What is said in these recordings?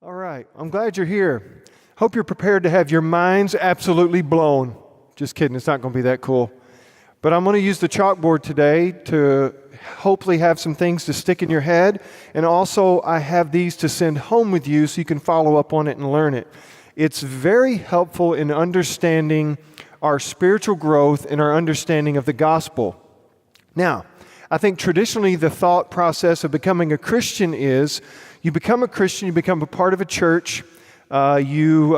All right, I'm glad you're here. Hope you're prepared to have your minds absolutely blown. Just kidding, it's not going to be that cool. But I'm going to use the chalkboard today to hopefully have some things to stick in your head. And also, I have these to send home with you so you can follow up on it and learn it. It's very helpful in understanding our spiritual growth and our understanding of the gospel. Now, I think traditionally the thought process of becoming a Christian is you become a Christian, you become a part of a church, you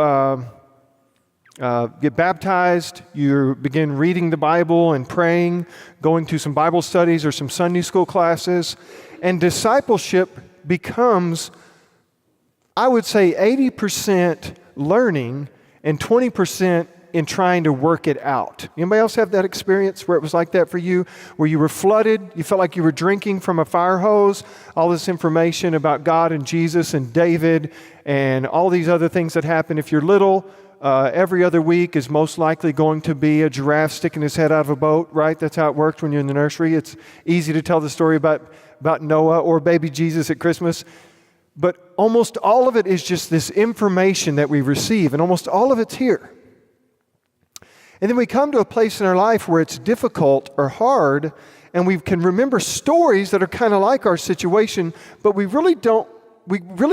get baptized, you begin reading the Bible and praying, going to some Bible studies or some Sunday school classes, and discipleship becomes, I would say, 80% learning and 20% in trying to work it out. Anybody else have that experience where it was like that for you? Where you were flooded, you felt like you were drinking from a fire hose, all this information about God and Jesus and David and all these other things that happen. If you're little, every other week is most likely going to be a giraffe sticking his head out of a boat, right? That's how it worked when you're in the nursery. It's easy to tell the story about Noah or baby Jesus at Christmas. But almost all of it is just this information that we receive, and almost all of it's here. And then we come to a place in our life where it's difficult or hard, and we can remember stories that are kind of like our situation, but we really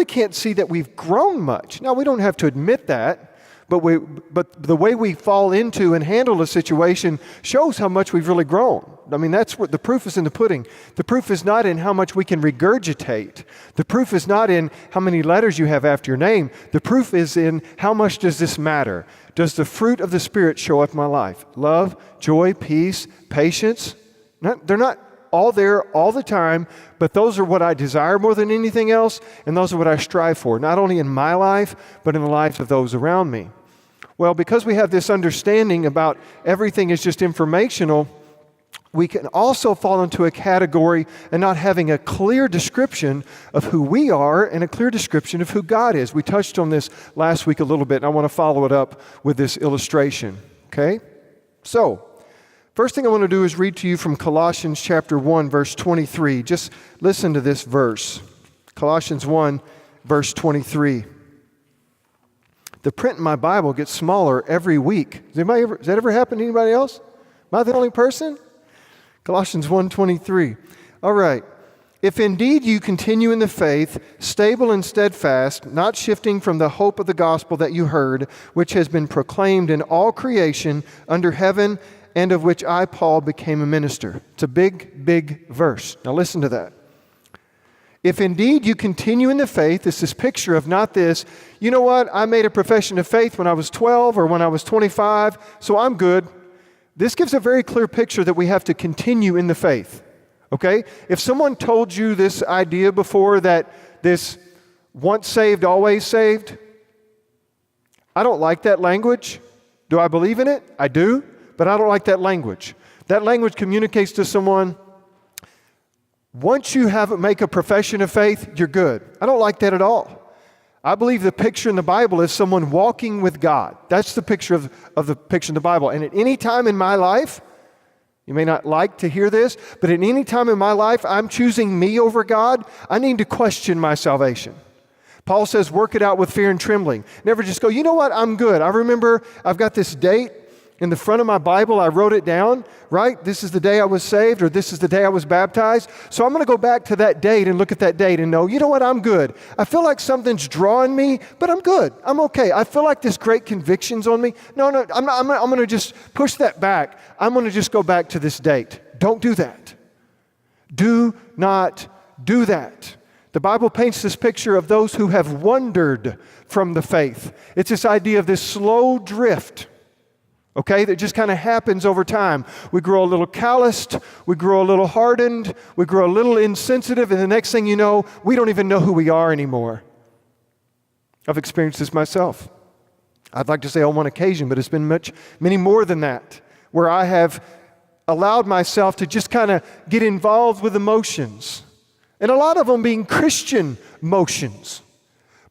can't see that we've grown much. Now, we don't have to admit that, but the way we fall into and handle a situation shows how much we've really grown. I mean, that's what the proof is in the pudding. The proof is not in how much we can regurgitate. The proof is not in how many letters you have after your name. The proof is in how much does this matter? Does the fruit of the Spirit show up in my life? Love, joy, peace, patience. They're not all there all the time, but those are what I desire more than anything else, and those are what I strive for, not only in my life, but in the lives of those around me. Well, because we have this understanding about everything is just informational, we can also fall into a category and not having a clear description of who we are and a clear description of who God is. We touched on this last week a little bit, and I want to follow it up with this illustration, okay? So, first thing I want to do is read to you from Colossians chapter 1, verse 23. Just listen to this verse. Colossians 1, verse 23. The print in my Bible gets smaller every week. Does that ever happen to anybody else? Am I the only person? Colossians 1:23. All right. If indeed you continue in the faith, stable and steadfast, not shifting from the hope of the gospel that you heard, which has been proclaimed in all creation under heaven, and of which I, Paul, became a minister. It's a big, big verse. Now listen to that. If indeed you continue in the faith, it's this picture of not this, you know what, I made a profession of faith when I was 12 or when I was 25, so I'm good. This gives a very clear picture that we have to continue in the faith, okay? If someone told you this idea before that this once saved, always saved, I don't like that language. Do I believe in it? I do, but I don't like that language. That language communicates to someone, once you make a profession of faith, you're good. I don't like that at all. I believe the picture in the Bible is someone walking with God. That's the picture of the picture in the Bible. And at any time in my life, you may not like to hear this, but at any time in my life, I'm choosing me over God, I need to question my salvation. Paul says, work it out with fear and trembling. Never just go, you know what, I'm good. I remember I've got this date. In the front of my Bible, I wrote it down, right? This is the day I was saved, or this is the day I was baptized. So I'm going to go back to that date and look at that date and know, you know what, I'm good. I feel like something's drawing me, but I'm good. I'm okay. I feel like this great conviction's on me. No, I'm going to just push that back. I'm going to just go back to this date. Don't do that. Do not do that. The Bible paints this picture of those who have wandered from the faith. It's this idea of this slow drift. Okay, that just kind of happens over time. We grow a little calloused, we grow a little hardened, we grow a little insensitive, and the next thing you know, we don't even know who we are anymore. I've experienced this myself. I'd like to say on one occasion, but it's been many more than that, where I have allowed myself to just kind of get involved with emotions, and a lot of them being Christian motions.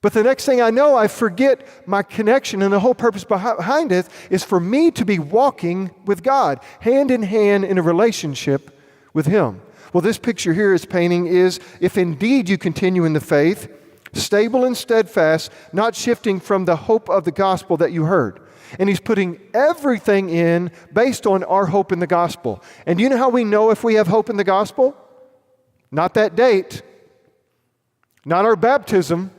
But the next thing I know, I forget my connection, and the whole purpose behind it is for me to be walking with God, hand in hand in a relationship with Him. Well, this picture here is painting is, if indeed you continue in the faith, stable and steadfast, not shifting from the hope of the gospel that you heard. And he's putting everything in based on our hope in the gospel. And do you know how we know if we have hope in the gospel? Not that date, not our baptism,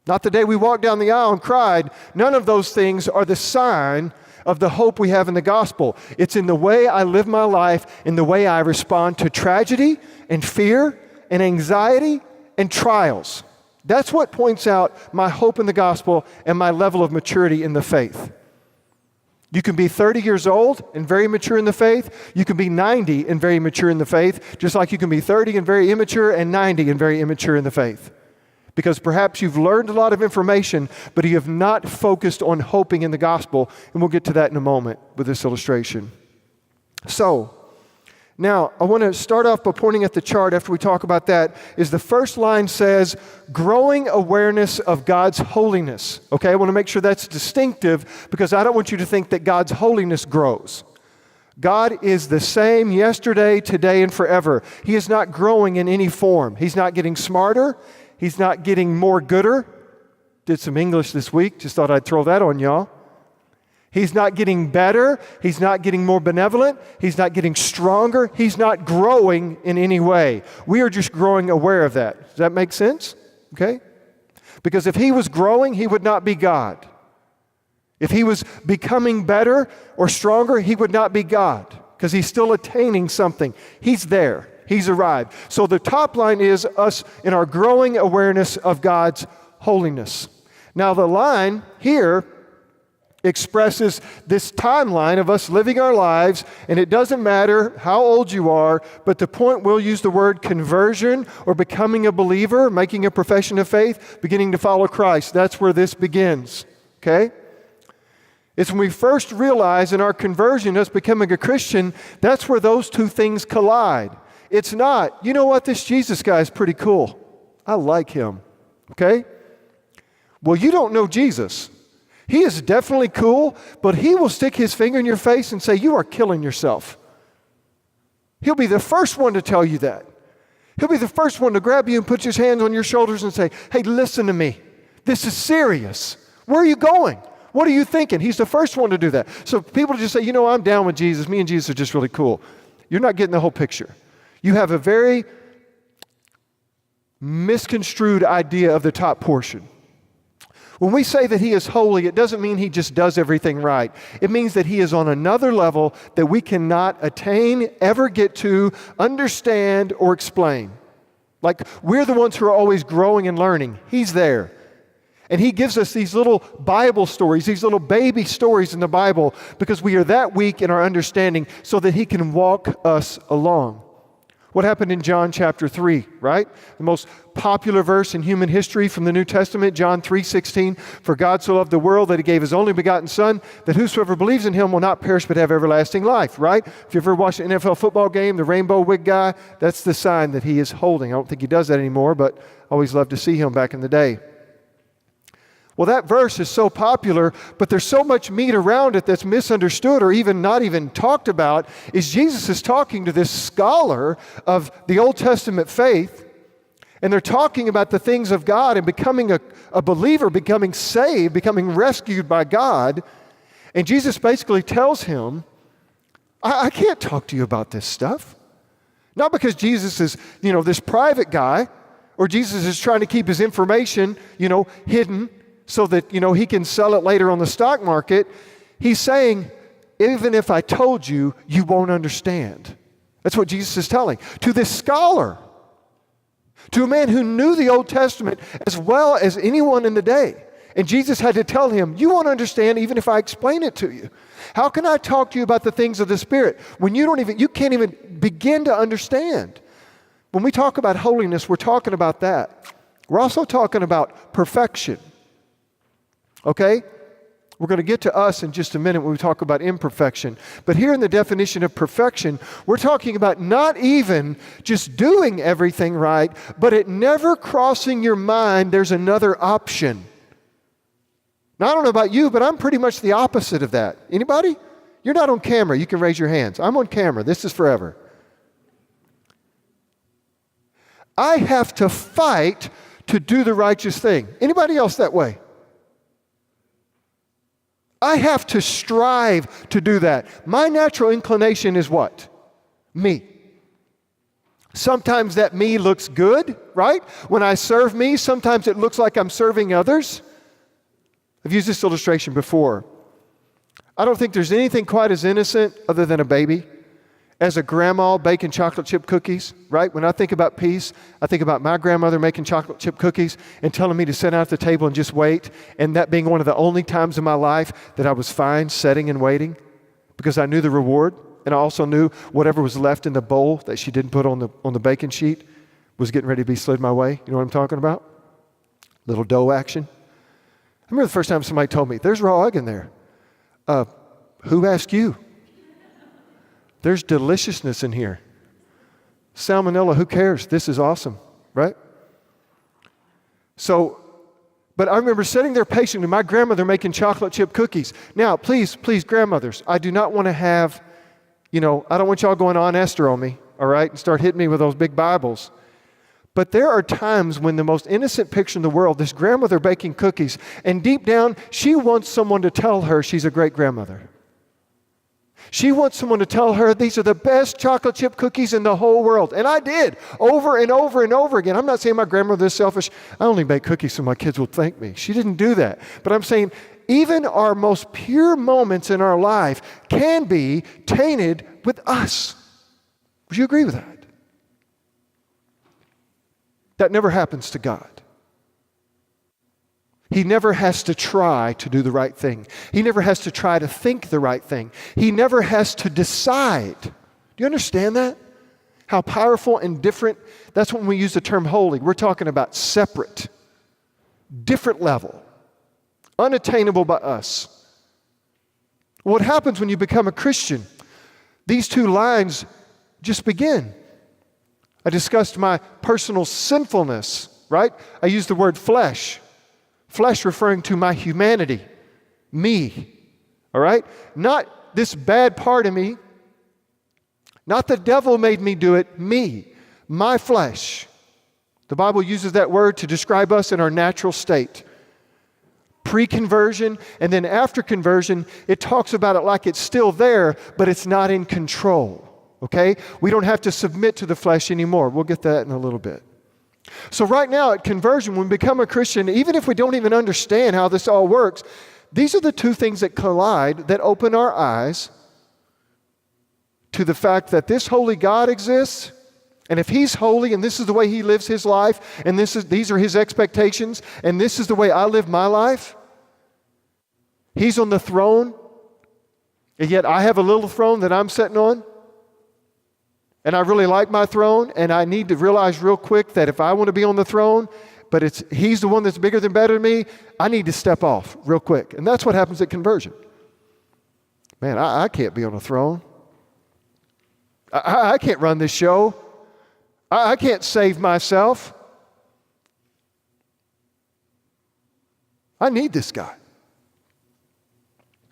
not the day we walked down the aisle and cried. None of those things are the sign of the hope we have in the gospel. It's in the way I live my life, in the way I respond to tragedy and fear and anxiety and trials. That's what points out my hope in the gospel and my level of maturity in the faith. You can be 30 years old and very mature in the faith. You can be 90 and very mature in the faith, just like you can be 30 and very immature and 90 and very immature in the faith. Because perhaps you've learned a lot of information, but you have not focused on hoping in the gospel. And we'll get to that in a moment with this illustration. So, now I want to start off by pointing at the chart after we talk about that. Is the first line says, growing awareness of God's holiness. Okay, I want to make sure that's distinctive because I don't want you to think that God's holiness grows. God is the same yesterday, today, and forever. He is not growing in any form. He's not getting smarter. He's not getting more gooder. Did some English this week. Just thought I'd throw that on y'all. He's not getting better. He's not getting more benevolent. He's not getting stronger. He's not growing in any way. We are just growing aware of that. Does that make sense? Okay? Because if he was growing, he would not be God. If he was becoming better or stronger, he would not be God because he's still attaining something. He's there. He's arrived. So the top line is us in our growing awareness of God's holiness. Now the line here expresses this timeline of us living our lives, and it doesn't matter how old you are, but the point we'll use the word conversion or becoming a believer, making a profession of faith, beginning to follow Christ. That's where this begins. Okay? It's when we first realize in our conversion, us becoming a Christian, that's where those two things collide. It's not, you know what, this Jesus guy is pretty cool. I like him. Okay? Well, you don't know Jesus. He is definitely cool, but he will stick his finger in your face and say, you are killing yourself. He'll be the first one to tell you that. He'll be the first one to grab you and put his hands on your shoulders and say, hey, listen to me. This is serious. Where are you going? What are you thinking? He's the first one to do that. So people just say, you know, I'm down with Jesus. Me and Jesus are just really cool. You're not getting the whole picture. You have a very misconstrued idea of the top portion. When we say that he is holy, it doesn't mean he just does everything right. It means that he is on another level that we cannot attain, ever get to, understand, or explain. Like we're the ones who are always growing and learning. He's there. And he gives us these little Bible stories, these little baby stories in the Bible because we are that weak in our understanding so that he can walk us along. What happened in John chapter 3, right? The most popular verse in human history from the New Testament, John 3:16. For God so loved the world that he gave his only begotten Son, that whosoever believes in him will not perish but have everlasting life, right? If you ever watched an NFL football game, the rainbow wig guy, that's the sign that he is holding. I don't think he does that anymore, but I always loved to see him back in the day. Well, that verse is so popular, but there's so much meat around it that's misunderstood or even not even talked about, is Jesus is talking to this scholar of the Old Testament faith, and they're talking about the things of God and becoming a believer, becoming saved, becoming rescued by God. And Jesus basically tells him, I can't talk to you about this stuff. Not because Jesus is, this private guy, or Jesus is trying to keep his information, hidden, so that, he can sell it later on the stock market. He's saying, even if I told you, you won't understand. That's what Jesus is telling. To this scholar, to a man who knew the Old Testament as well as anyone in the day. And Jesus had to tell him, you won't understand even if I explain it to you. How can I talk to you about the things of the Spirit when you can't even begin to understand? When we talk about holiness, we're talking about that. We're also talking about perfection. Okay? We're going to get to us in just a minute when we talk about imperfection. But here in the definition of perfection, we're talking about not even just doing everything right, but it never crossing your mind there's another option. Now, I don't know about you, but I'm pretty much the opposite of that. Anybody? You're not on camera. You can raise your hands. I'm on camera. This is forever. I have to fight to do the righteous thing. Anybody else that way? I have to strive to do that. My natural inclination is what? Me. Sometimes that me looks good, right? When I serve me, sometimes it looks like I'm serving others. I've used this illustration before. I don't think there's anything quite as innocent other than a baby as a grandma baking chocolate chip cookies, right? When I think about peace, I think about my grandmother making chocolate chip cookies and telling me to sit down at the table and just wait, and that being one of the only times in my life that I was fine sitting and waiting because I knew the reward. And I also knew whatever was left in the bowl that she didn't put on the baking sheet was getting ready to be slid my way. You know what I'm talking about? Little dough action. I remember the first time somebody told me, there's raw egg in there. Who asked you? There's deliciousness in here. Salmonella, who cares? This is awesome, right? So, but I remember sitting there patiently, my grandmother making chocolate chip cookies. Now, please, grandmothers, I do not want to have, I don't want y'all going on Esther on me, all right, and start hitting me with those big Bibles. But there are times when the most innocent picture in the world, this grandmother baking cookies, and deep down, she wants someone to tell her she's a great grandmother. She wants someone to tell her these are the best chocolate chip cookies in the whole world. And I did, over and over and over again. I'm not saying my grandmother is selfish. I only make cookies so my kids will thank me. She didn't do that. But I'm saying, even our most pure moments in our life can be tainted with us. Would you agree with that? That never happens to God. He never has to try to do the right thing. He never has to try to think the right thing. He never has to decide. Do you understand that? How powerful and different? That's when we use the term holy. We're talking about separate, different level. Unattainable by us. What happens when you become a Christian? These two lines just begin. I discussed my personal sinfulness, right? I used the word flesh. Flesh referring to my humanity, me, all right? Not this bad part of me. Not the devil made me do it, me, my flesh. The Bible uses that word to describe us in our natural state. Pre-conversion, and then after conversion, it talks about it like it's still there, but it's not in control, okay? We don't have to submit to the flesh anymore. We'll get that in a little bit. So right now at conversion, when we become a Christian, even if we don't even understand how this all works, these are the two things that collide, that open our eyes to the fact that this holy God exists. And if He's holy and this is the way He lives His life, and these are His expectations, and this is the way I live my life, He's on the throne, and yet I have a little throne that I'm sitting on, and I really like my throne, and I need to realize real quick that if I want to be on the throne, but He's the one that's bigger than better than me, I need to step off real quick. And that's what happens at conversion. Man, I can't be on a throne. I can't run this show. I can't save myself. I need this guy.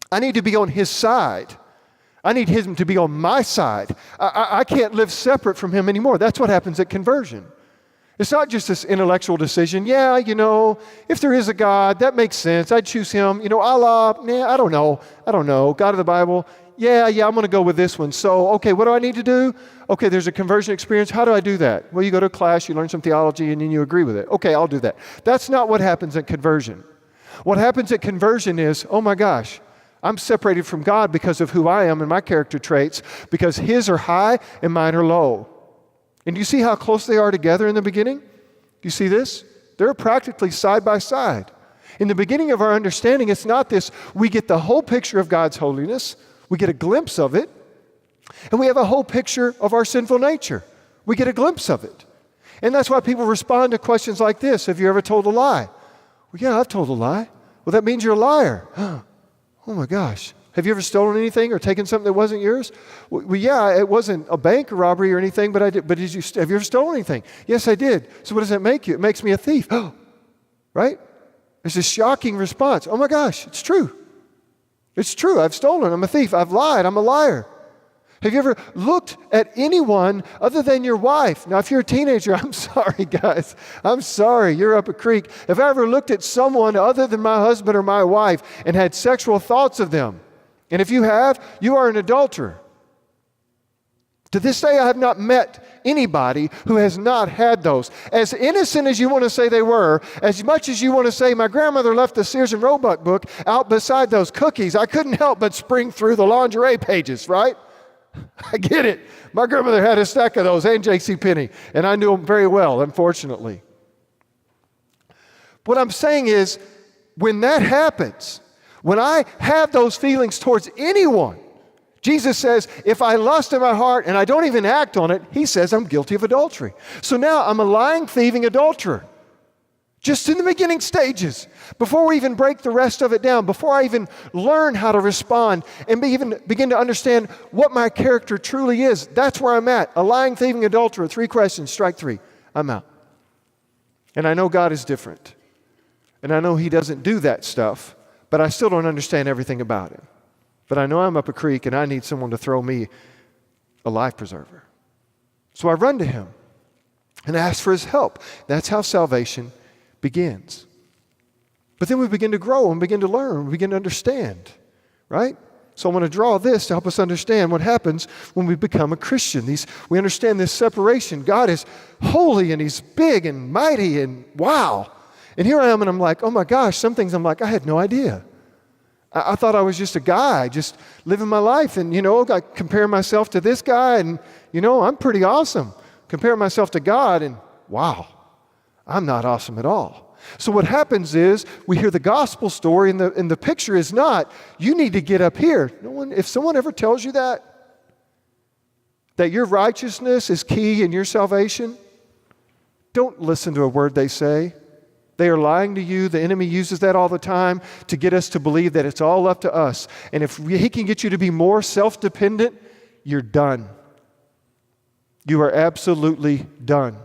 I need to be on His side. I need Him to be on my side. I can't live separate from Him anymore. That's what happens at conversion. It's not just this intellectual decision. Yeah, if there is a God, that makes sense. I'd choose Him. Allah, I don't know. God of the Bible, yeah, I'm going to go with this one. So, okay, what do I need to do? Okay, there's a conversion experience. How do I do that? Well, you go to a class, you learn some theology, and then you agree with it. Okay, I'll do that. That's not what happens at conversion. What happens at conversion is, oh my gosh, I'm separated from God because of who I am and my character traits, because His are high and mine are low. And do you see how close they are together in the beginning? Do you see this? They're practically side by side. In the beginning of our understanding, it's not this, we get the whole picture of God's holiness, we get a glimpse of it, and we have a whole picture of our sinful nature. We get a glimpse of it. And that's why people respond to questions like this. Have you ever told a lie? Well, yeah, I've told a lie. Well, that means you're a liar. Oh my gosh. Have you ever stolen anything or taken something that wasn't yours? Well, yeah, it wasn't a bank robbery or anything, but I did. But have you ever stolen anything? Yes, I did. So what does that make you? It makes me a thief. Right? It's a shocking response. Oh my gosh, it's true. It's true. I've stolen. I'm a thief. I've lied. I'm a liar. Have you ever looked at anyone other than your wife? Now, if you're a teenager, I'm sorry, guys. I'm sorry. You're up a creek. Have I ever looked at someone other than my husband or my wife and had sexual thoughts of them? And if you have, you are an adulterer. To this day, I have not met anybody who has not had those. As innocent as you want to say they were, as much as you want to say, my grandmother left the Sears and Roebuck book out beside those cookies, I couldn't help but spring through the lingerie pages, right? I get it. My grandmother had a stack of those and JCPenney, and I knew them very well, unfortunately. What I'm saying is, when that happens, when I have those feelings towards anyone, Jesus says, if I lust in my heart and I don't even act on it, he says I'm guilty of adultery. So now I'm a lying, thieving adulterer. Just in the beginning stages, before we even break the rest of it down, before I even learn how to respond and even begin to understand what my character truly is, that's where I'm at. A lying, thieving adulterer. 3 questions, strike 3. I'm out. And I know God is different. And I know he doesn't do that stuff, but I still don't understand everything about him. But I know I'm up a creek and I need someone to throw me a life preserver. So I run to him and ask for his help. That's how salvation begins. But then we begin to grow and begin to learn, we begin to understand, right? So I want to draw this to help us understand what happens when we become a Christian. We understand this separation. God is holy and he's big and mighty and wow. And here I am and I'm like, oh my gosh, some things I'm like, I had no idea. I thought I was just a guy, just living my life. And, I compare myself to this guy and, I'm pretty awesome. Compare myself to God and, wow, I'm not awesome at all. So what happens is we hear the gospel story and the picture is not, you need to get up here. If someone ever tells you that your righteousness is key in your salvation, don't listen to a word they say. They are lying to you. The enemy uses that all the time to get us to believe that it's all up to us. And if he can get you to be more self-dependent, you're done. You are absolutely done.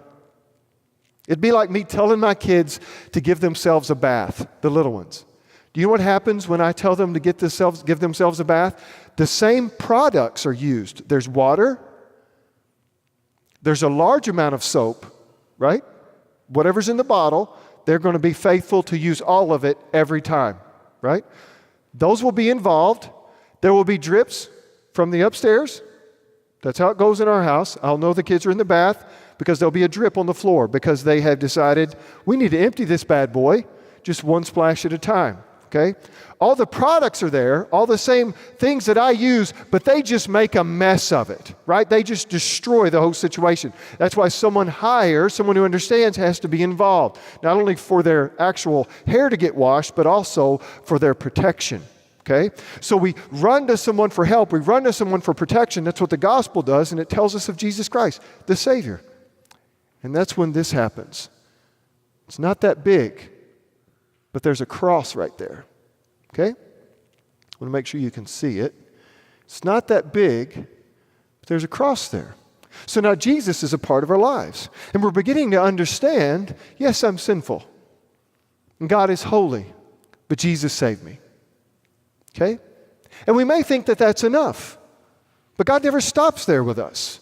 It'd be like me telling my kids to give themselves a bath, the little ones. Do you know what happens when I tell them to give themselves a bath? The same products are used. There's water. There's a large amount of soap, right? Whatever's in the bottle, they're going to be faithful to use all of it every time, right? Those will be involved. There will be drips from the upstairs. That's how it goes in our house. I'll know the kids are in the bath because there'll be a drip on the floor because they have decided we need to empty this bad boy just one splash at a time, okay? All the products are there, all the same things that I use, but they just make a mess of it, right? They just destroy the whole situation. That's why someone who understands has to be involved, not only for their actual hair to get washed, but also for their protection, okay? So we run to someone for help. We run to someone for protection. That's what the gospel does, and it tells us of Jesus Christ, the Savior. And that's when this happens. It's not that big, but there's a cross right there. Okay? I want to make sure you can see it. It's not that big, but there's a cross there. So now Jesus is a part of our lives. And we're beginning to understand, yes, I'm sinful. And God is holy, but Jesus saved me. Okay? And we may think that that's enough. But God never stops there with us.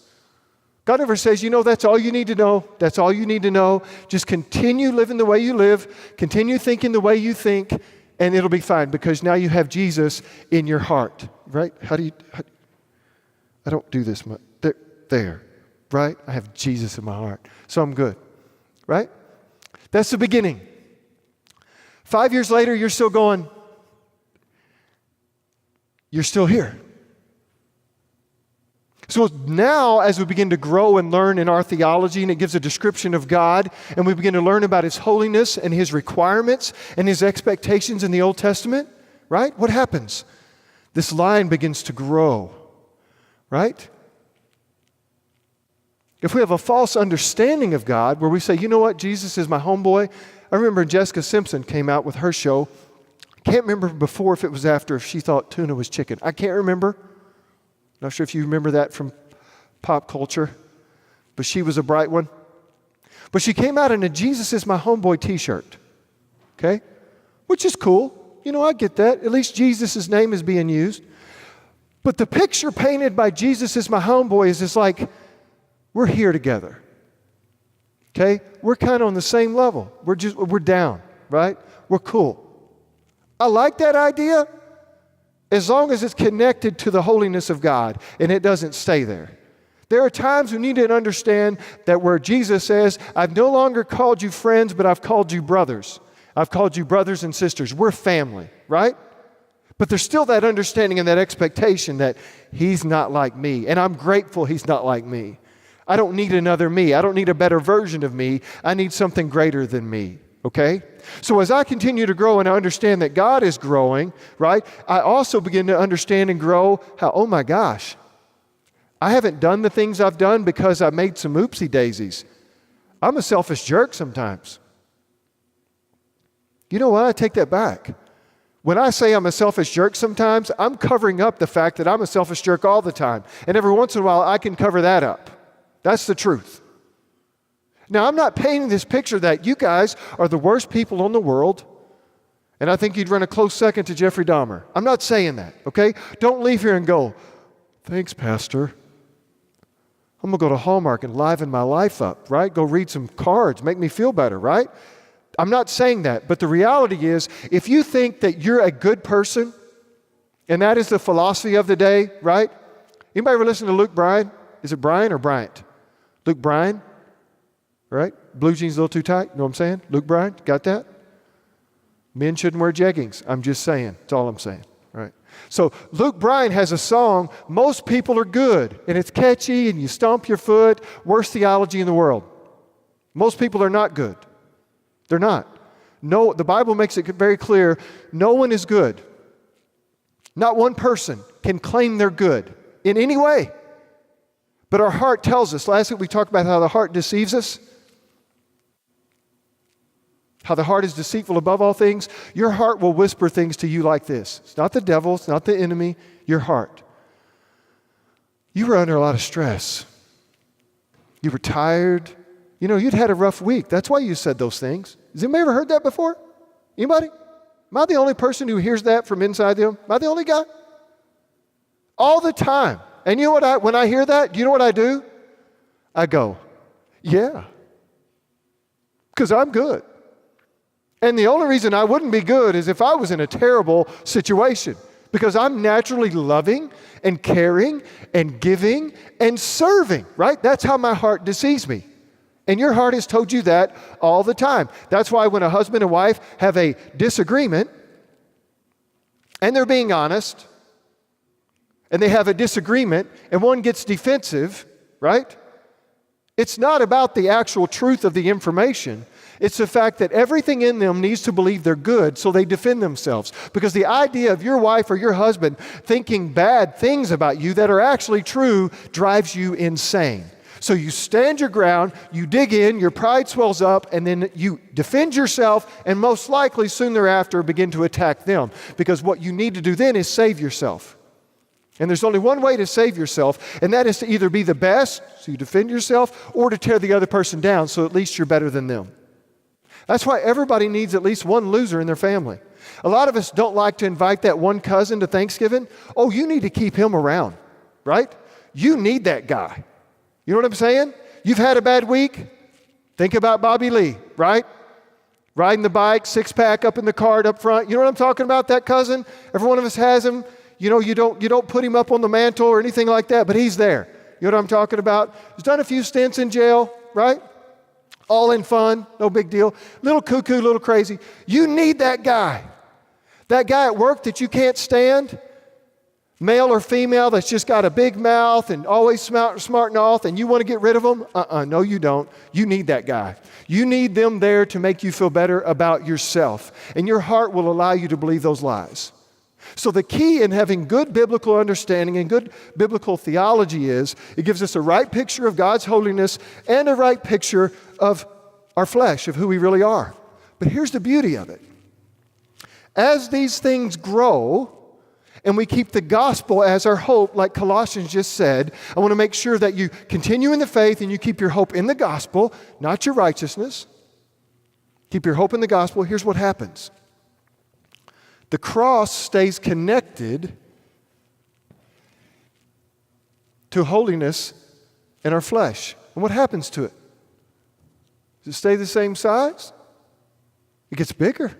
God never says, that's all you need to know. That's all you need to know. Just continue living the way you live. Continue thinking the way you think. And it'll be fine because now you have Jesus in your heart, right? I don't do this much. There, right? I have Jesus in my heart. So I'm good, right? That's the beginning. 5 years later, you're still going, you're still here. So now, as we begin to grow and learn in our theology, and it gives a description of God, and we begin to learn about His holiness and His requirements and His expectations in the Old Testament, right? What happens? This line begins to grow, right? If we have a false understanding of God, where we say, you know what, Jesus is my homeboy. I remember Jessica Simpson came out with her show. Can't remember before if it was after if she thought tuna was chicken. I can't remember. Not sure if you remember that from pop culture, but she was a bright one. But she came out in a Jesus is my homeboy t-shirt, okay? Which is cool. I get that. At least Jesus' name is being used. But the picture painted by Jesus as my homeboy is just like, we're here together. Okay? We're kind of on the same level. We're down, right? We're cool. I like that idea as long as it's connected to the holiness of God and it doesn't stay there. There are times we need to understand that where Jesus says, I've no longer called you friends, but I've called you brothers. I've called you brothers and sisters. We're family, right? But there's still that understanding and that expectation that he's not like me. And I'm grateful he's not like me. I don't need another me. I don't need a better version of me. I need something greater than me, okay? So as I continue to grow and I understand that God is growing, right, I also begin to understand and grow how, oh my gosh, I haven't done the things I've done because I made some oopsie daisies. I'm a selfish jerk sometimes. You know what? I take that back. When I say I'm a selfish jerk sometimes, I'm covering up the fact that I'm a selfish jerk all the time. And every once in a while, I can cover that up. That's the truth. Now, I'm not painting this picture that you guys are the worst people in the world, and I think you'd run a close second to Jeffrey Dahmer. I'm not saying that, okay? Don't leave here and go, thanks, Pastor. I'm going to go to Hallmark and liven my life up, right? Go read some cards, make me feel better, right? I'm not saying that, but the reality is, if you think that you're a good person, and that is the philosophy of the day, right? Anybody ever listen to Luke Bryan? Is it Bryan or Bryant? Luke Bryan, right? Blue jeans a little too tight, you know what I'm saying? Luke Bryan, got that? Men shouldn't wear jeggings. I'm just saying, that's all I'm saying, right? So Luke Bryan has a song, Most People Are Good, and it's catchy, and you stomp your foot, worst theology in the world. Most people are not good. They're not. No, the Bible makes it very clear, no one is good. Not one person can claim they're good in any way. But our heart tells us. Last week we talked about how the heart deceives us. How the heart is deceitful above all things. Your heart will whisper things to you like this. It's not the devil, it's not the enemy, your heart. You were under a lot of stress. You were tired. You know, you'd had a rough week. That's why you said those things. Has anybody ever heard that before? Anybody? Am I the only person who hears that from inside them? Am I the only guy? All the time. And you know what? When I hear that, you know what I do? I go, yeah. Because I'm good. And the only reason I wouldn't be good is if I was in a terrible situation. Because I'm naturally loving and caring and giving and serving, right? That's how my heart deceives me. And your heart has told you that all the time. That's why when a husband and wife have a disagreement and they're being honest and they have a disagreement and one gets defensive, right? It's not about the actual truth of the information. It's the fact that everything in them needs to believe they're good, so they defend themselves. Because the idea of your wife or your husband thinking bad things about you that are actually true drives you insane. So you stand your ground, you dig in, your pride swells up, and then you defend yourself, and most likely soon thereafter begin to attack them. Because what you need to do then is save yourself. And there's only one way to save yourself, and that is to either be the best, so you defend yourself, or to tear the other person down, so at least you're better than them. That's why everybody needs at least one loser in their family. A lot of us don't like to invite that one cousin to Thanksgiving. Oh, you need to keep him around, right? You need that guy. You know what I'm saying? You've had a bad week? Think about Bobby Lee, right? Riding the bike, six-pack up in the cart up front. You know what I'm talking about, that cousin? Every one of us has him. You know, you don't put him up on the mantle or anything like that, but he's there. You know what I'm talking about? He's done a few stints in jail, right? All in fun, no big deal. Little cuckoo, little crazy. You need that guy. That guy at work that you can't stand, male or female, that's just got a big mouth and always smarting off, and you want to get rid of them? No, you don't. You need that guy. You need them there to make you feel better about yourself. And your heart will allow you to believe those lies. So the key in having good biblical understanding and good biblical theology is it gives us a right picture of God's holiness and a right picture of our flesh, of who we really are. But here's the beauty of it. As these things grow, and we keep the gospel as our hope, like Colossians just said, I want to make sure that you continue in the faith and you keep your hope in the gospel, not your righteousness. Keep your hope in the gospel. Here's what happens. The cross stays connected to holiness in our flesh. And what happens to it? Does it stay the same size? It gets bigger.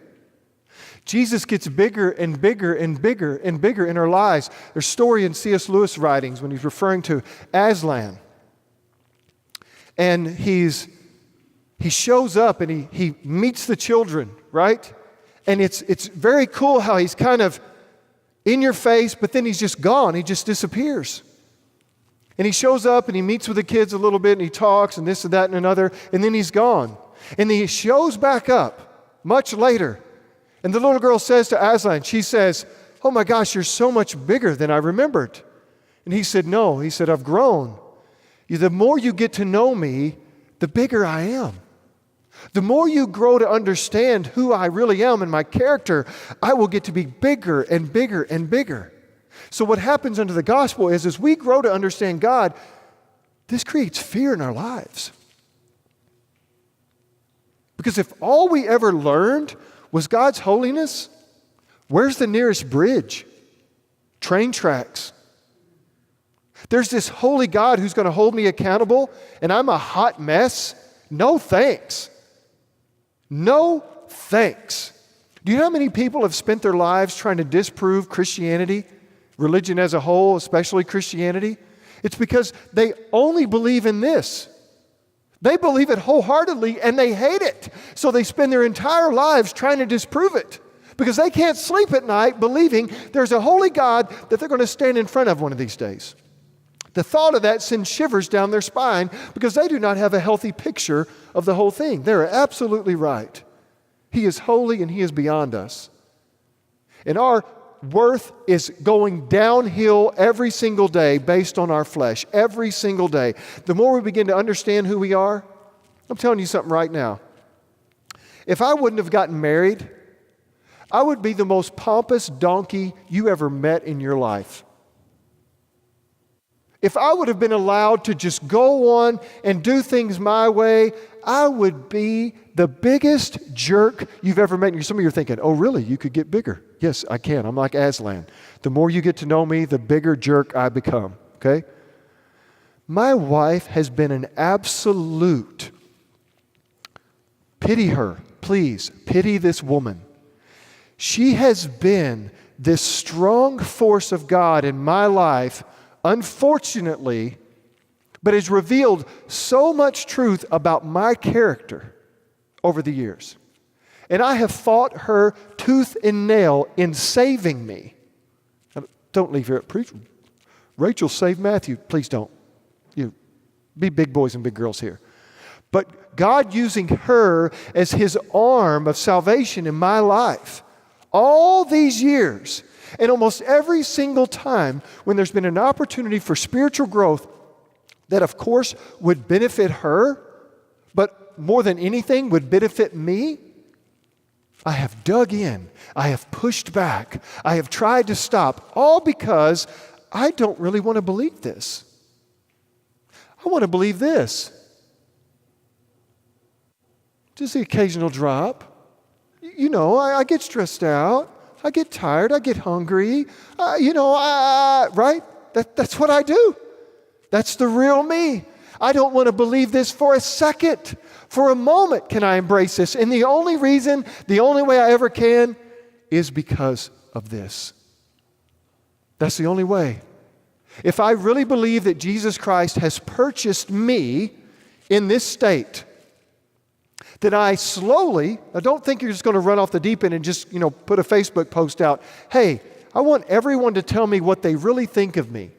Jesus gets bigger and bigger and bigger and bigger in our lives. There's a story in C.S. Lewis writings when he's referring to Aslan. And he shows up and he meets the children, right? And it's very cool how he's kind of in your face, but then he's just gone. He just disappears. And he shows up and he meets with the kids a little bit and he talks and this and that and another, and then he's gone. And then he shows back up much later. And the little girl says to Aslan, she says, "Oh my gosh, you're so much bigger than I remembered." And he said, "No," he said, "I've grown. The more you get to know me, the bigger I am. The more you grow to understand who I really am and my character, I will get to be bigger and bigger and bigger." So what happens under the gospel is, as we grow to understand God, this creates fear in our lives. Because if all we ever learned was God's holiness, where's the nearest bridge? Train tracks. There's this holy God who's going to hold me accountable, and I'm a hot mess? No thanks. No thanks. Do you know how many people have spent their lives trying to disprove Christianity, religion as a whole, especially Christianity? It's because they only believe in this. They believe it wholeheartedly and they hate it. So they spend their entire lives trying to disprove it because they can't sleep at night believing there's a holy God that they're going to stand in front of one of these days. The thought of that sends shivers down their spine because they do not have a healthy picture of the whole thing. They're absolutely right. He is holy and He is beyond us. And our worth is going downhill every single day based on our flesh, every single day. The more we begin to understand who we are, I'm telling you something right now. If I wouldn't have gotten married, I would be the most pompous donkey you ever met in your life. If I would have been allowed to just go on and do things my way, I would be the biggest jerk you've ever met. Some of you are thinking, "Oh, really? You could get bigger." Yes, I can. I'm like Aslan. The more you get to know me, the bigger jerk I become, okay? My wife has been an absolute, pity her, please, pity this woman. She has been this strong force of God in my life, unfortunately, but has revealed so much truth about my character over the years. And I have fought her tooth and nail in saving me. Now, don't leave here at preach. Rachel saved Matthew. Please don't. You be big boys and big girls here. But God using her as His arm of salvation in my life all these years. And almost every single time when there's been an opportunity for spiritual growth that, of course, would benefit her, but more than anything would benefit me, I have dug in. I have pushed back. I have tried to stop, all because I don't really want to believe this. I want to believe this. Just the occasional drop. You know, I get stressed out. I get tired. I get hungry. Right? That's what I do. That's the real me. I don't want to believe this for a second. For a moment can I embrace this. And the only reason, the only way I ever can is because of this. That's the only way. If I really believe that Jesus Christ has purchased me in this state, then I slowly, I don't think you're just going to run off the deep end and just, put a Facebook post out. Hey, I want everyone to tell me what they really think of me.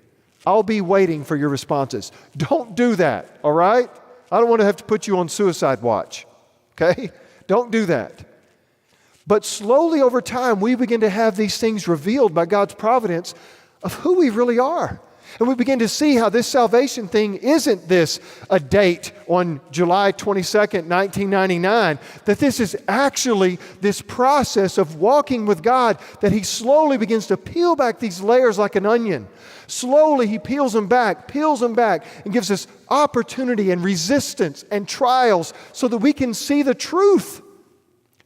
I'll be waiting for your responses. Don't do that, all right? I don't want to have to put you on suicide watch, okay? Don't do that. But slowly over time, we begin to have these things revealed by God's providence of who we really are. And we begin to see how this salvation thing isn't this a date on July 22nd, 1999, that this is actually this process of walking with God, that He slowly begins to peel back these layers like an onion. Slowly He peels them back, and gives us opportunity and resistance and trials so that we can see the truth.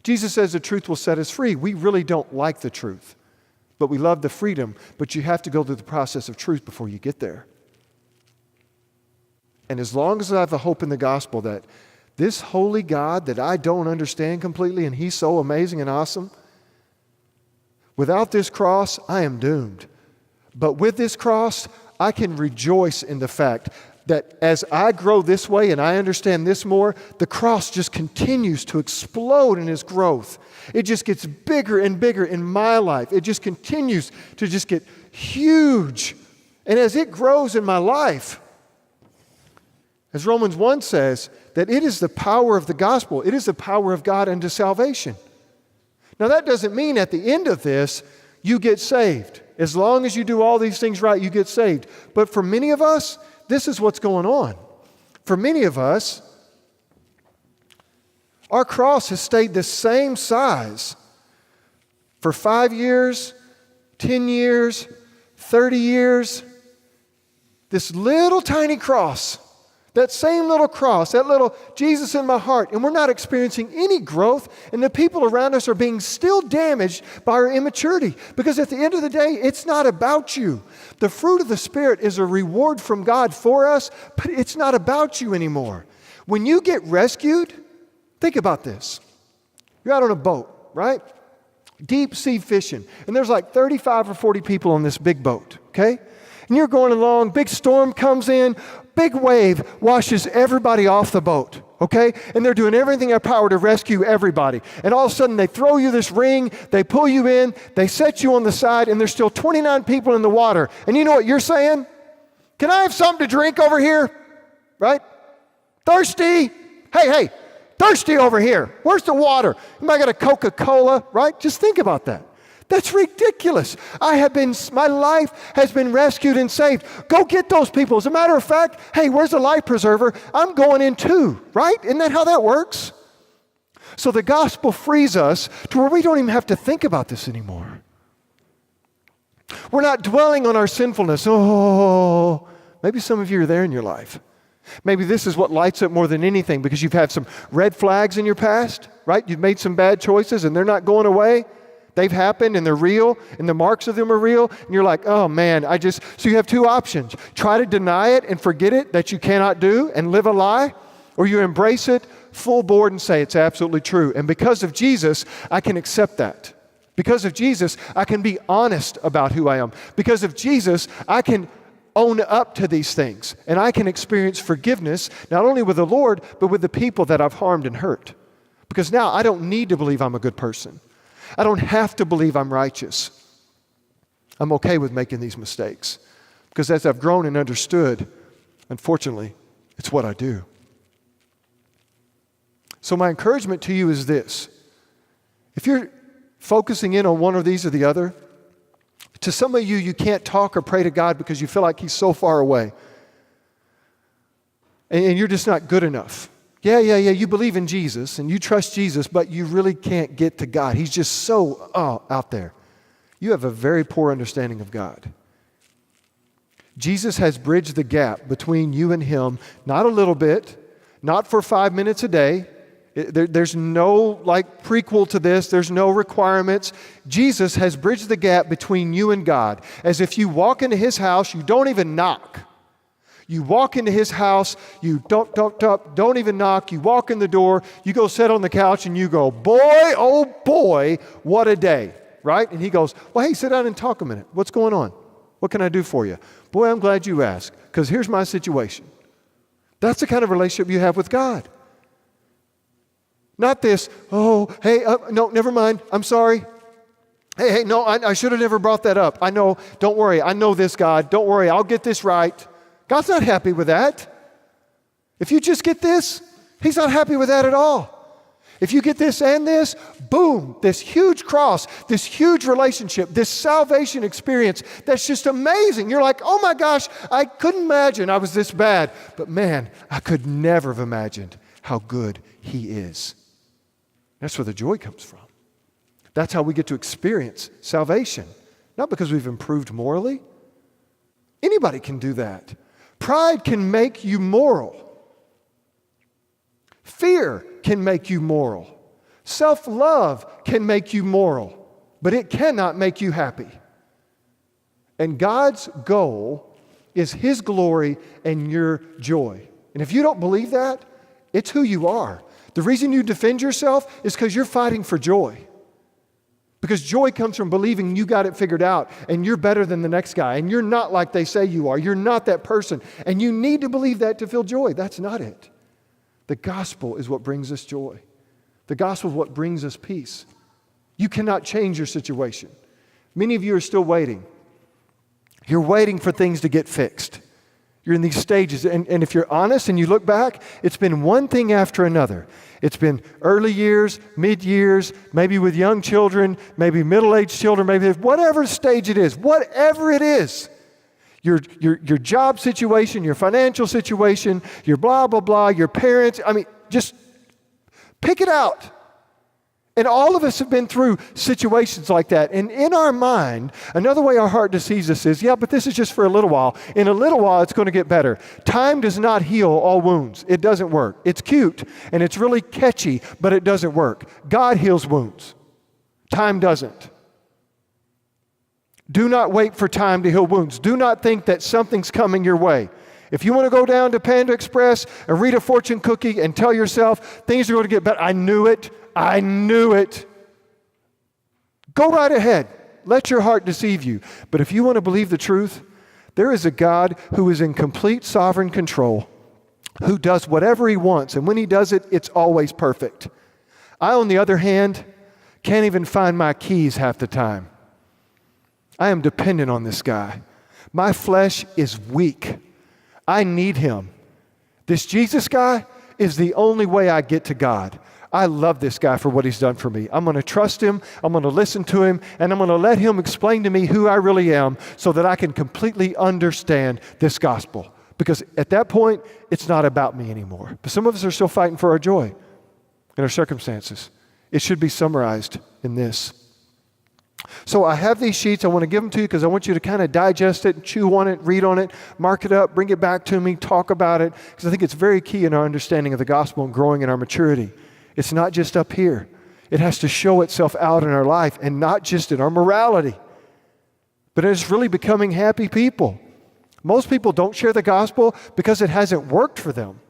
Jesus says the truth will set us free. We really don't like the truth, but we love the freedom. But you have to go through the process of truth before you get there. And as long as I have a hope in the gospel that this holy God that I don't understand completely and He's so amazing and awesome, without this cross, I am doomed. But with this cross, I can rejoice in the fact that as I grow this way and I understand this more, the cross just continues to explode in its growth. It just gets bigger and bigger in my life. It just continues to just get huge. And as it grows in my life, as Romans 1 says, that it is the power of the gospel. It is the power of God unto salvation. Now that doesn't mean at the end of this, you get saved. As long as you do all these things right, you get saved. But for many of us, this is what's going on. For many of us, our cross has stayed the same size for 5 years, 10 years, 30 years. This little tiny cross, that same little cross, that little Jesus in my heart, and we're not experiencing any growth, and the people around us are being still damaged by our immaturity. Because at the end of the day, it's not about you. The fruit of the Spirit is a reward from God for us, but it's not about you anymore. When you get rescued, think about this. You're out on a boat, right? Deep sea fishing, and there's like 35 or 40 people on this big boat, okay? And you're going along, big storm comes in, big wave washes everybody off the boat, okay? And they're doing everything in their power to rescue everybody. And all of a sudden they throw you this ring, they pull you in, they set you on the side, and there's still 29 people in the water. And you know what you're saying? Can I have something to drink over here? Right? Thirsty? Hey, thirsty over here. Where's the water? Anybody got a Coca-Cola? Right? Just think about that. That's ridiculous. My life has been rescued and saved. Go get those people. As a matter of fact, hey, where's the life preserver? I'm going in too, right? Isn't that how that works? So the gospel frees us to where we don't even have to think about this anymore. We're not dwelling on our sinfulness. Oh, maybe some of you are there in your life. Maybe this is what lights up more than anything because you've had some red flags in your past, right? You've made some bad choices and they're not going away. They've happened and they're real and the marks of them are real. And you're like, oh man, so you have two options. Try to deny it and forget it that you cannot do and live a lie, or you embrace it full board and say it's absolutely true. And because of Jesus, I can accept that. Because of Jesus, I can be honest about who I am. Because of Jesus, I can own up to these things and I can experience forgiveness, not only with the Lord, but with the people that I've harmed and hurt. Because now I don't need to believe I'm a good person. I don't have to believe I'm righteous. I'm okay with making these mistakes because as I've grown and understood, unfortunately, it's what I do. So my encouragement to you is this. If you're focusing in on one of these or the other, to some of you, you can't talk or pray to God because you feel like He's so far away. And you're just not good enough. Yeah, you believe in Jesus and you trust Jesus, but you really can't get to God. He's just so out there. You have a very poor understanding of God. Jesus has bridged the gap between you and Him, not a little bit, not for 5 minutes a day. There's no prequel to this. There's no requirements. Jesus has bridged the gap between you and God. As if you walk into His house, you don't even knock. You walk into His house, you don't even knock, you walk in the door, you go sit on the couch and you go, boy, oh boy, what a day, right? And He goes, well, hey, sit down and talk a minute. What's going on? What can I do for you? Boy, I'm glad you asked, because here's my situation. That's the kind of relationship you have with God. Not this, oh, hey, no, never mind, I'm sorry. Hey, no, I should have never brought that up. I know, don't worry, I know this, God. Don't worry, I'll get this right. God's not happy with that. If you just get this, He's not happy with that at all. If you get this and this, boom, this huge cross, this huge relationship, this salvation experience, that's just amazing. You're like, oh my gosh, I couldn't imagine I was this bad. But man, I could never have imagined how good He is. That's where the joy comes from. That's how we get to experience salvation. Not because we've improved morally. Anybody can do that. Pride can make you moral. Fear can make you moral. Self-love can make you moral, but it cannot make you happy. And God's goal is His glory and your joy. And if you don't believe that, it's who you are. The reason you defend yourself is because you're fighting for joy. Because joy comes from believing you got it figured out and you're better than the next guy and you're not like they say you are. You're not that person. And you need to believe that to feel joy. That's not it. The gospel is what brings us joy. The gospel is what brings us peace. You cannot change your situation. Many of you are still waiting. You're waiting for things to get fixed. You're in these stages. And if you're honest and you look back, it's been one thing after another. It's been early years, mid-years, maybe with young children, maybe middle-aged children, maybe whatever stage it is, whatever it is. Your job situation, your financial situation, your blah, blah, blah, your parents. I mean, just pick it out. And all of us have been through situations like that. And in our mind, another way our heart deceives us is, yeah, but this is just for a little while. In a little while, it's going to get better. Time does not heal all wounds. It doesn't work. It's cute and it's really catchy, but it doesn't work. God heals wounds. Time doesn't. Do not wait for time to heal wounds. Do not think that something's coming your way. If you want to go down to Panda Express and read a fortune cookie and tell yourself things are going to get better, I knew it. I knew it. Go right ahead. Let your heart deceive you. But if you want to believe the truth, there is a God who is in complete sovereign control, who does whatever He wants. And when He does it, it's always perfect. I, on the other hand, can't even find my keys half the time. I am dependent on this guy. My flesh is weak. I need Him. This Jesus guy is the only way I get to God. I love this guy for what he's done for me. I'm going to trust him, I'm going to listen to him, and I'm going to let him explain to me who I really am so that I can completely understand this gospel. Because at that point, it's not about me anymore. But some of us are still fighting for our joy in our circumstances. It should be summarized in this. So I have these sheets. I want to give them to you because I want you to kind of digest it, chew on it, read on it, mark it up, bring it back to me, talk about it, because I think it's very key in our understanding of the gospel and growing in our maturity. It's not just up here. It has to show itself out in our life and not just in our morality. But it's really becoming happy people. Most people don't share the gospel because it hasn't worked for them.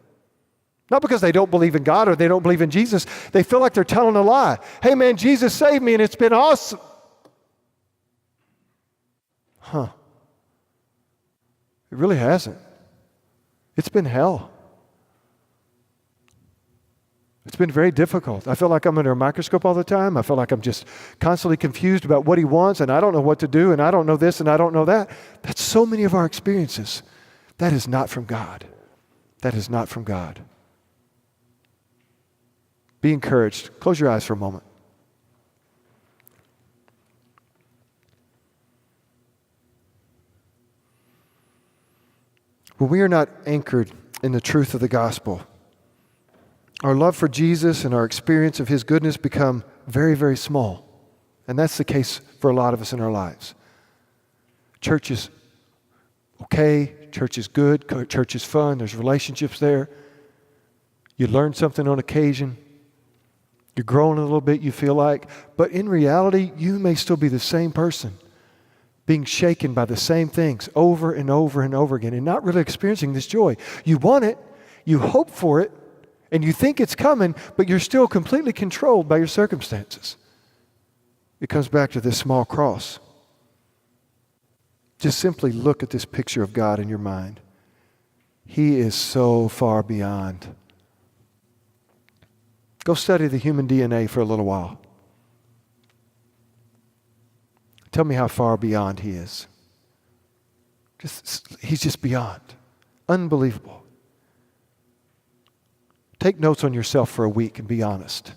Not because they don't believe in God or they don't believe in Jesus. They feel like they're telling a lie. Hey man, Jesus saved me and it's been awesome. It really hasn't. It's been hell. It's been very difficult. I feel like I'm under a microscope all the time. I feel like I'm just constantly confused about what He wants, and I don't know what to do, and I don't know this, and I don't know that. That's so many of our experiences. That is not from God. That is not from God. Be encouraged. Close your eyes for a moment. When we are not anchored in the truth of the gospel, our love for Jesus and our experience of His goodness become very, very small. And that's the case for a lot of us in our lives. Church is okay. Church is good. Church is fun. There's relationships there. You learn something on occasion. You're growing a little bit, you feel like. But in reality, you may still be the same person, being shaken by the same things over and over and over again and not really experiencing this joy. You want it. You hope for it. And you think it's coming, but you're still completely controlled by your circumstances. It comes back to this small cross. Just simply look at this picture of God in your mind. He is so far beyond. Go study the human DNA for a little while. Tell me how far beyond He is. He's just beyond. Unbelievable. Take notes on yourself for a week and be honest.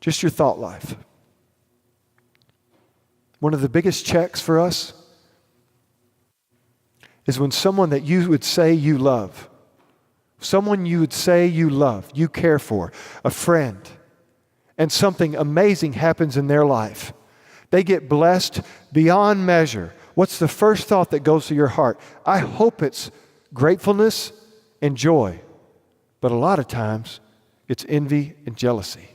Just your thought life. One of the biggest checks for us is when someone that you would say you love, someone you would say you love, you care for, a friend, and something amazing happens in their life. They get blessed beyond measure. What's the first thought that goes to your heart? I hope it's gratefulness and joy. But a lot of times, it's envy and jealousy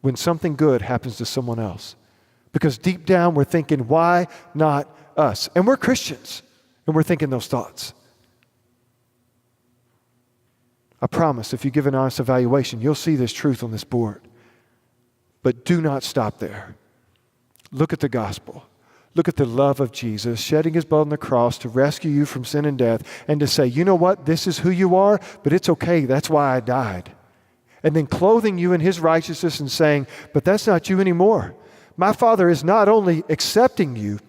when something good happens to someone else. Because deep down, we're thinking, why not us? And we're Christians, and we're thinking those thoughts. I promise, if you give an honest evaluation, you'll see this truth on this board. But do not stop there. Look at the gospel. Look at the love of Jesus, shedding his blood on the cross to rescue you from sin and death, and to say, you know what, this is who you are, but it's okay, that's why I died. And then clothing you in his righteousness and saying, but that's not you anymore. My Father is not only accepting you,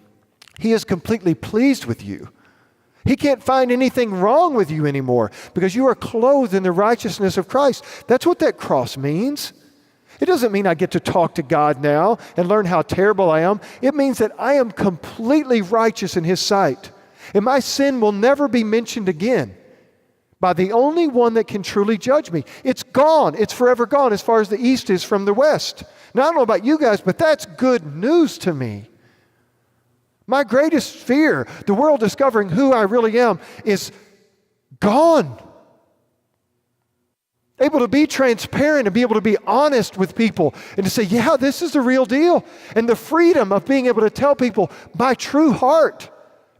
he is completely pleased with you. He can't find anything wrong with you anymore because you are clothed in the righteousness of Christ. That's what that cross means. It doesn't mean I get to talk to God now and learn how terrible I am. It means that I am completely righteous in his sight. And my sin will never be mentioned again by the only one that can truly judge me. It's gone. It's forever gone as far as the east is from the west. Now, I don't know about you guys, but that's good news to me. My greatest fear, the world discovering who I really am, is gone. Able to be transparent and be able to be honest with people and to say, yeah, this is the real deal. And the freedom of being able to tell people my true heart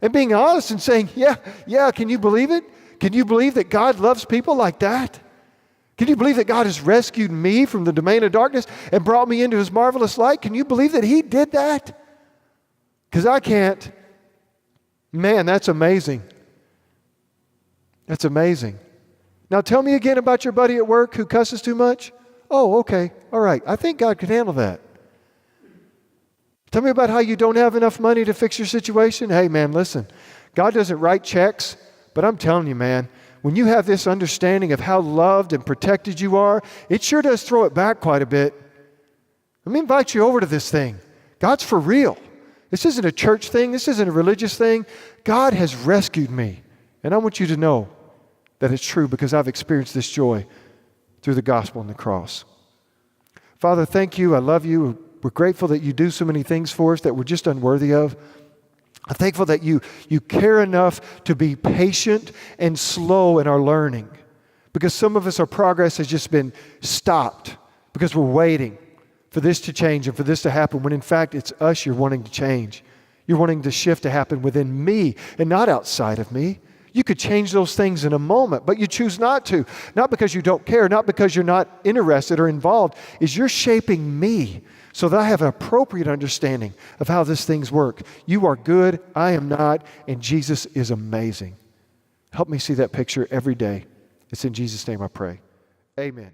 and being honest and saying, yeah, can you believe it? Can you believe that God loves people like that? Can you believe that God has rescued me from the domain of darkness and brought me into his marvelous light? Can you believe that he did that? Because I can't. Man, that's amazing. That's amazing. Now tell me again about your buddy at work who cusses too much. Oh, okay. All right. I think God could handle that. Tell me about how you don't have enough money to fix your situation. Hey, man, listen. God doesn't write checks, but I'm telling you, man, when you have this understanding of how loved and protected you are, it sure does throw it back quite a bit. Let me invite you over to this thing. God's for real. This isn't a church thing. This isn't a religious thing. God has rescued me. And I want you to know that it's true because I've experienced this joy through the gospel and the cross. Father, thank you. I love you. We're grateful that you do so many things for us that we're just unworthy of. I'm thankful that you care enough to be patient and slow in our learning, because some of us, our progress has just been stopped because we're waiting for this to change and for this to happen, when in fact it's us you're wanting to change. You're wanting the shift to happen within me and not outside of me. You could change those things in a moment, but you choose not to. Not because you don't care, not because you're not interested or involved. Is you're shaping me so that I have an appropriate understanding of how these things work. You are good, I am not, and Jesus is amazing. Help me see that picture every day. It's in Jesus' name I pray. Amen.